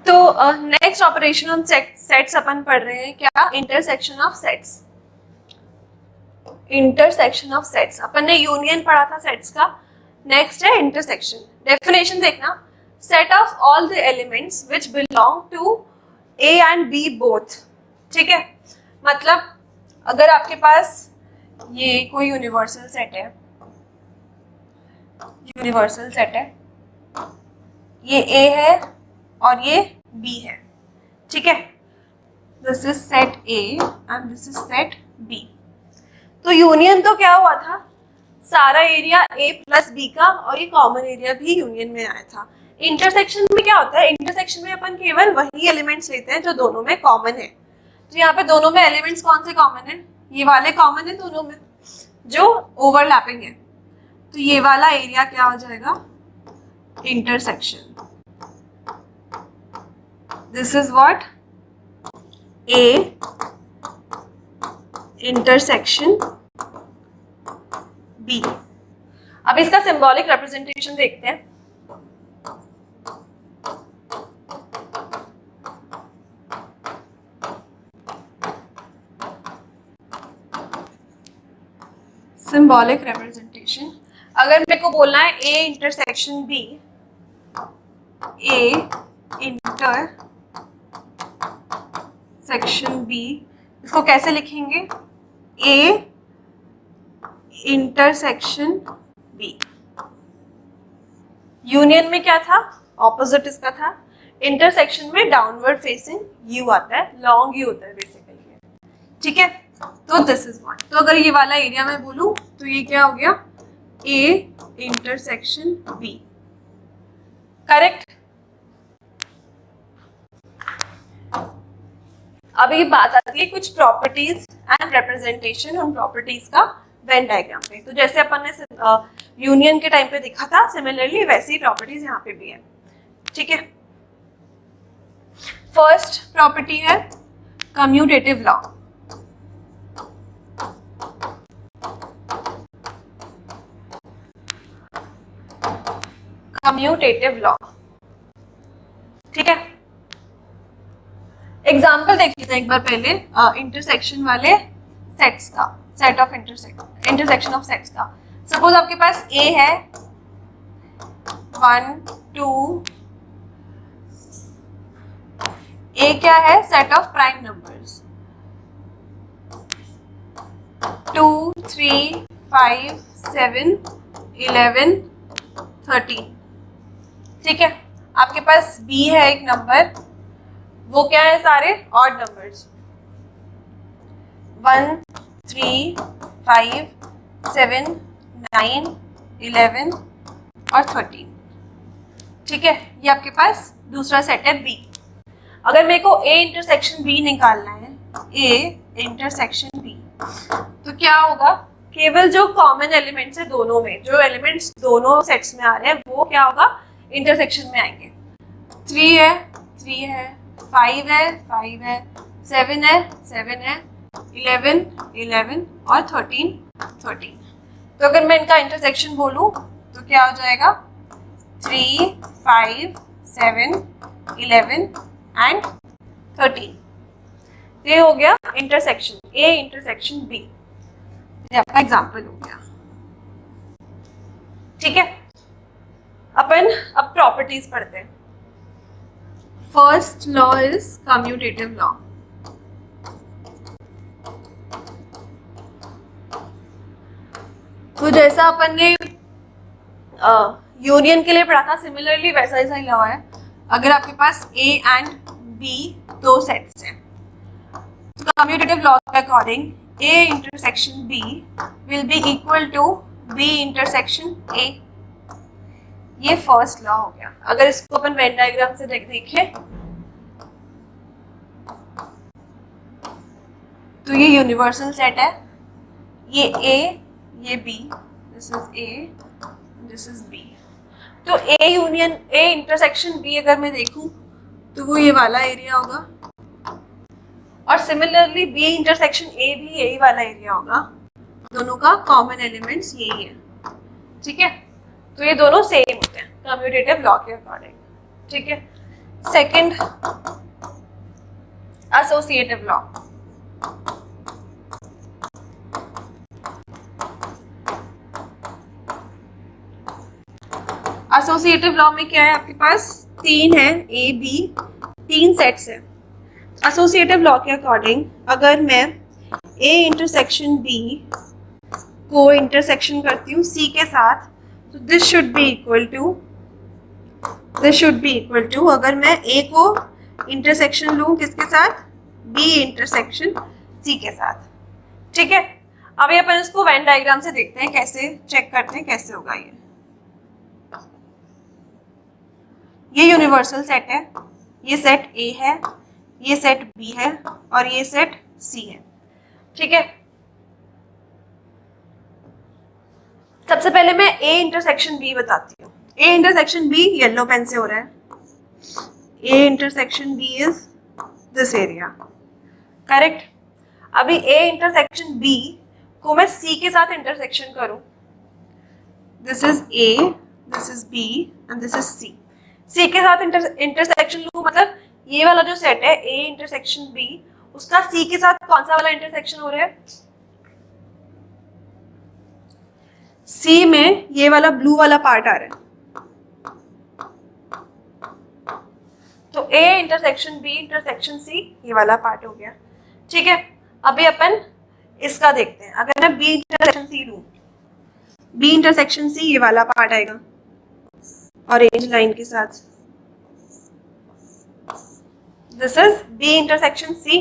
तो next operation on sets अपन पढ़ रहे हैं क्या, intersection of sets. Intersection of sets, अपन ने यूनियन पढ़ा था सेट्स का, नेक्स्ट है इंटरसेक्शन। डेफिनेशन देखना, set of all the elements which belong to A and B both. ठीक है, मतलब अगर आपके पास ये कोई यूनिवर्सल सेट है, यूनिवर्सल सेट है, ये ए है और ये बी है, ठीक है, this is set A and this is set B. तो यूनियन तो क्या हुआ था, सारा एरिया ए प्लस बी का और ये कॉमन एरिया भी यूनियन में आया था। इंटरसेक्शन में क्या होता है, इंटरसेक्शन में अपन केवल वही एलिमेंट्स लेते हैं जो दोनों में कॉमन है। तो यहाँ पे दोनों में एलिमेंट्स कौन से कॉमन है, ये वाले कॉमन है दोनों में जो ओवरलैपिंग है। तो ये वाला एरिया क्या हो जाएगा, intersection. This is what, A intersection B. अब इसका सिंबॉलिक रिप्रेजेंटेशन देखते हैं। सिंबॉलिक रिप्रेजेंटेशन, अगर मेरे को बोलना है A intersection B, A intersection B, इसको कैसे लिखेंगे, ए इंटरसेक्शन बी। यूनियन में क्या था, ऑपोजिट इसका था, इंटरसेक्शन में डाउनवर्ड फेसिंग यू आता है, लॉन्ग यू होता है बेसिकली, ठीक है। तो दिस इज व्हाट, तो अगर ये वाला एरिया मैं बोलूं तो ये क्या हो गया, ए इंटरसेक्शन बी, करेक्ट। अब ये बात आती है कुछ प्रॉपर्टीज एंड रिप्रेजेंटेशन, उन प्रॉपर्टीज का वेन डायग्राम पे। तो जैसे अपन ने यूनियन के टाइम पे देखा था, सिमिलरली वैसी ही प्रॉपर्टीज यहाँ पे भी है, ठीक है। फर्स्ट प्रॉपर्टी है कम्यूटेटिव लॉ। कम्यूटेटिव लॉ, ठीक है। एग्जाम्पल देख लेते हैं एक बार पहले इंटरसेक्शन वाले सेट्स का, set of intersection of sets का। सपोज आपके पास ए है 1 2, ए क्या है, सेट ऑफ प्राइम नंबर्स 2 3 5 7 11 13, ठीक है। आपके पास बी है एक नंबर, वो क्या है, सारे ऑड नंबर्स 1 3 5 7 9 11 और 13, ठीक है। ये आपके पास दूसरा सेट है बी। अगर मेरे को ए इंटरसेक्शन बी निकालना है, ए इंटरसेक्शन बी, तो क्या होगा, केवल जो कॉमन एलिमेंट्स है दोनों में, जो एलिमेंट्स दोनों सेट्स में आ रहे हैं वो क्या होगा, इंटरसेक्शन में आएंगे। 3 है 3 है, 5 है 5 है, 7 है 7 है, 11 11 और 13 13। तो अगर मैं इनका इंटरसेक्शन बोलूं तो क्या हो जाएगा, 3 5 7 11 एंड 13। ये हो गया इंटरसेक्शन, ए इंटरसेक्शन बी, ये आपका एग्जाम्पल हो गया, ठीक है। अपन अब प्रॉपर्टीज पढ़ते हैं। First law is commutative law. तो जैसा अपन ने यूनियन के लिए पढ़ा था, सिमिलरली वैसा ही लॉ है। अगर आपके पास ए एंड बी दो सेट्स हैं, तो कम्यूटेटिव लॉ के according A intersection B will be equal to B intersection A। ये फर्स्ट लॉ हो गया। अगर इसको अपन वेन डायग्राम से देखें तो ये यूनिवर्सल सेट है, ये A ये B, this is A this is B। तो A union A intersection B अगर मैं देखूं तो वो ये वाला एरिया होगा, और सिमिलरली बी इंटरसेक्शन ए भी यही वाला एरिया होगा। दोनों का कॉमन एलिमेंट्स यही है, ठीक है। तो ये दोनों सेम होते हैं कम्यूटेटिव लॉ के अकॉर्डिंग, ठीक है। Second associative law. Associative law में क्या है आपके पास, तीन है, ए बी, तीन सेट्स है। एसोसिएटिव लॉ के अकॉर्डिंग अगर मैं ए इंटरसेक्शन बी को इंटरसेक्शन करती हूँ सी के साथ, तो this should be equal to अगर मैं ए को इंटरसेक्शन लूँ किसके साथ, बी इंटरसेक्शन सी के साथ। ठीक है, अभी अपन इसको वेन डायग्राम से देखते हैं, कैसे चेक करते हैं कैसे होगा ये यूनिवर्सल सेट है, ये सेट ए है, ये सेट बी है और ये सेट सी है। ठीक है, सबसे पहले मैं ए इंटरसेक्शन बी बताती हूँ। A intersection B yellow pen से हो रहा है, A intersection B is this area, correct. अभी ए इंटरसेक्शन बी को मैं सी के साथ इंटरसेक्शन करूं, this is A, this is B and this is C. C के साथ इंटरसेक्शन लूं, मतलब ये वाला जो सेट है ए इंटरसेक्शन बी, उसका सी के साथ कौन सा वाला इंटरसेक्शन हो रहा है, सी में ये वाला ब्लू वाला पार्ट आ रहा है, तो A intersection B intersection C ये वाला पार्ट हो गया। ठीक है, अभी अपन इसका देखते हैं। अगर मैं बी इंटरसेक्शन सी लूं, बी इंटरसेक्शन सी ये वाला पार्ट आएगा ऑरेंज लाइन के साथ, this is B intersection C.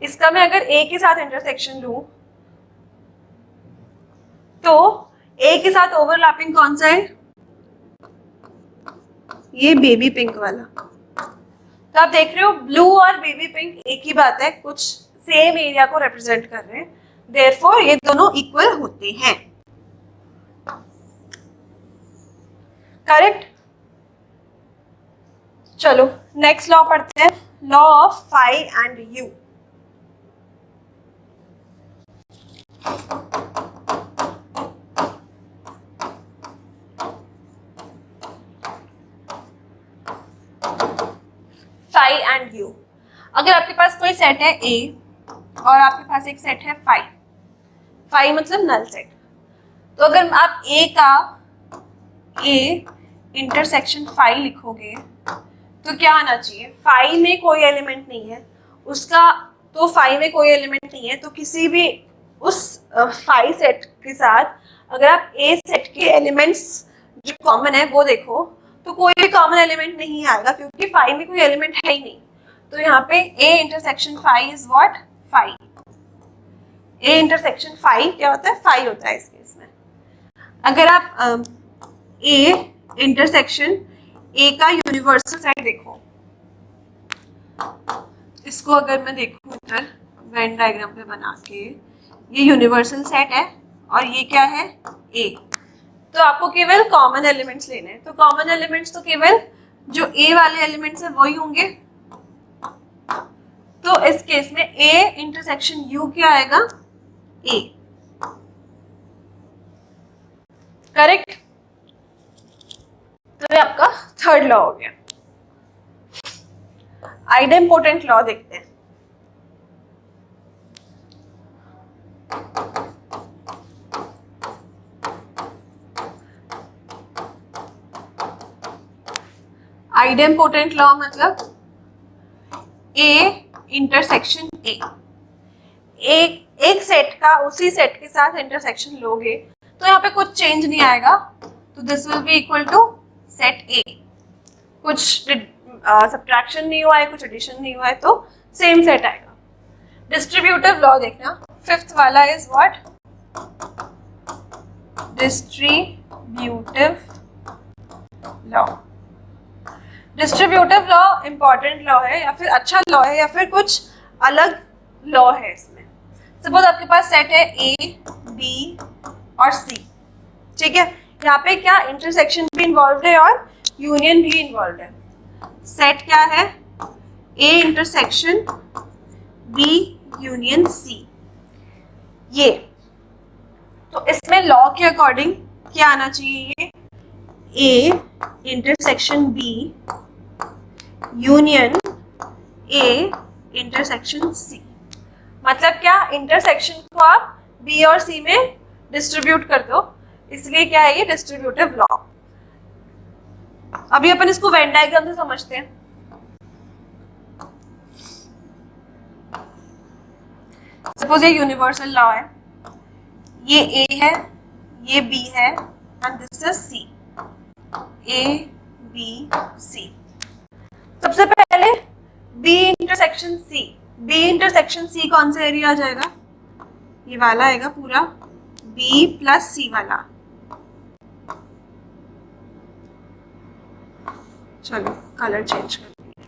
इसका मैं अगर ए के साथ इंटरसेक्शन लूं, तो ए के साथ ओवरलैपिंग कौन सा है, ये बेबी पिंक वाला। तो आप देख रहे हो ब्लू और बेबी पिंक एक ही बात है, कुछ सेम एरिया को रिप्रेजेंट कर रहे हैं, देयरफॉर ये दोनों इक्वल होते हैं, करेक्ट। चलो नेक्स्ट लॉ पढ़ते हैं, law of phi and U. Phi and U, अगर आपके पास कोई सेट है ए और आपके पास एक सेट है फाई, फाई मतलब नल सेट, तो अगर आप ए का ए इंटरसेक्शन फाई लिखोगे तो क्या आना चाहिए, फाई में कोई एलिमेंट नहीं है उसका, तो फाई में कोई एलिमेंट नहीं है, तो किसी भी उस फाई सेट के साथ अगर आप ए सेट के एलिमेंट्स जो कॉमन है वो देखो, तो कोई भी कॉमन एलिमेंट नहीं आएगा क्योंकि फाई में कोई एलिमेंट है ही नहीं। तो यहाँ पे A intersection phi is what, phi. A intersection phi क्या होता है, फाई होता है इस केस में। अगर आप ए इंटरसेक्शन ए का यूनिवर्सल सेट देखो, इसको अगर मैं देखूं इधर वेन डायग्राम पे बना के, ये यूनिवर्सल सेट है और ये क्या है, ए, तो आपको केवल कॉमन एलिमेंट्स लेने हैं। तो कॉमन एलिमेंट्स तो केवल जो ए वाले एलिमेंट्स है वही होंगे, तो इस केस में ए इंटरसेक्शन यू क्या आएगा, ए, करेक्ट। तो ये आपका थर्ड लॉ हो गया। आइडेम्पोटेंट लॉ देखते हैं। आइडेम्पोटेंट लॉ मतलब ए इंटरसेक्शन ए, एक सेट का उसी सेट के साथ इंटरसेक्शन लोगे तो यहाँ पे कुछ चेंज नहीं आएगा, तो this will be equal to set A, कुछ सब्ट्रैक्शन नहीं हुआ है, कुछ एडिशन नहीं हुआ है, तो सेम सेट आएगा। डिस्ट्रीब्यूटिव लॉ देखना, फिफ्थ वाला is what, distributive law. Distributive law important law है या फिर अच्छा लॉ है या फिर कुछ अलग लॉ है इसमें। सपोज आपके पास सेट है ए बी और सी, ठीक है, यहाँ पे क्या इंटरसेक्शन भी इन्वॉल्व है और यूनियन भी इन्वॉल्व है। सेट क्या है, A intersection B union C, ये, तो इसमें लॉ के अकॉर्डिंग क्या आना चाहिए, ये A intersection B union A intersection C. मतलब क्या, इंटरसेक्शन को आप बी और सी में डिस्ट्रीब्यूट कर दो, इसलिए क्या है ये डिस्ट्रीब्यूटिव लॉ। अभी अपन इसको वेन डायग्राम से समझते हैं। सपोज ये यूनिवर्सल लॉ है, ये ए है, ये बी है and this is C, A B C. सबसे पहले B intersection C, B intersection C कौन सा एरिया आ जाएगा, ये वाला आएगा पूरा, बी प्लस सी वाला। चलो कलर चेंज कर,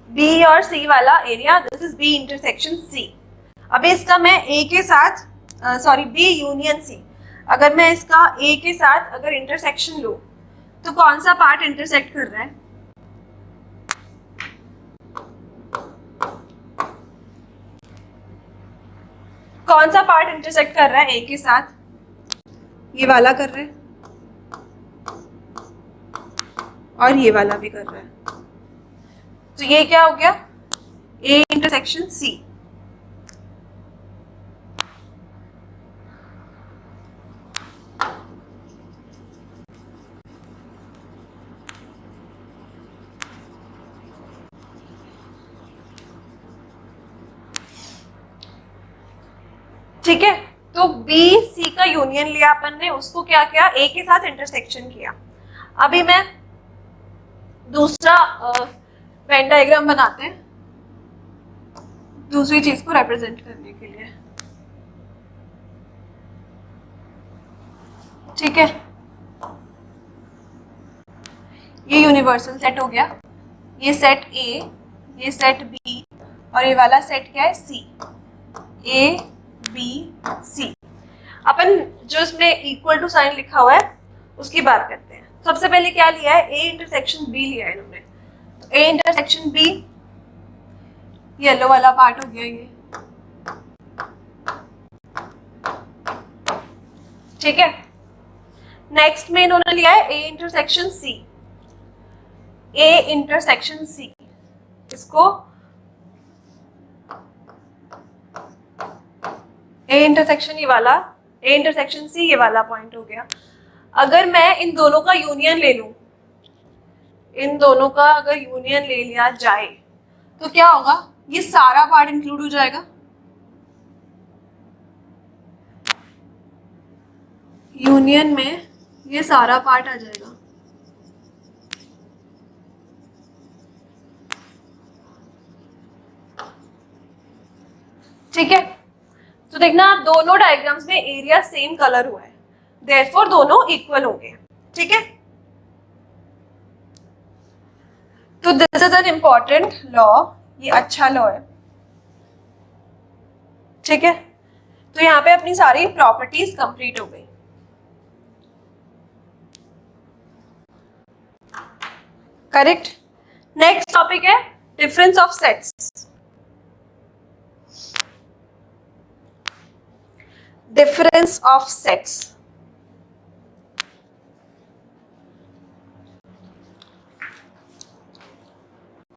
बी और सी वाला area, this is B intersection C. अभी इसका मैं ए के साथ बी यूनियन सी, अगर मैं इसका ए के साथ अगर इंटरसेक्शन लूं तो कौन सा पार्ट इंटरसेक्ट कर रहा है, कौन सा पार्ट इंटरसेक्ट कर रहा है ए के साथ, ये वाला कर रहा है और ये वाला भी कर रहा है। तो ये क्या हो गया, ए इंटरसेक्शन सी। ठीक है, तो बी सी का यूनियन लिया अपन ने, उसको क्या किया, ए के साथ इंटरसेक्शन किया। अभी मैं दूसरा वेन डायग्राम बनाते हैं दूसरी चीज को रिप्रेजेंट करने के लिए। ठीक है, ये यूनिवर्सल सेट हो गया, ये सेट ए, ये सेट बी और ये वाला सेट क्या है सी, ए बी सी। अपन जो इसमें इक्वल टू साइन लिखा हुआ है उसकी बात करते हैं। सबसे पहले क्या लिया है, ए इंटरसेक्शन बी लिया है इन्होंने, तो ए इंटरसेक्शन बी येलो वाला पार्ट हो गया ये। ठीक है, नेक्स्ट में इन्होंने लिया है A intersection C, A intersection सी, इसको ए इंटरसेक्शन ये वाला, ए इंटरसेक्शन सी ये वाला पॉइंट हो गया। अगर मैं इन दोनों का यूनियन ले लूं, इन दोनों का अगर यूनियन ले लिया जाए तो क्या होगा, ये सारा पार्ट इंक्लूड हो जाएगा, यूनियन में ये सारा पार्ट आ जाएगा। ठीक है, तो देखना आप दोनों डायग्राम्स में एरिया सेम कलर हुआ है, देयरफॉर दोनों इक्वल होंगे। ठीक है, तो this is an important law, ये अच्छा लॉ है। ठीक है, तो यहाँ पे अपनी सारी प्रॉपर्टीज कंप्लीट हो गई। करेक्ट। नेक्स्ट टॉपिक है difference of sets. Difference of sets,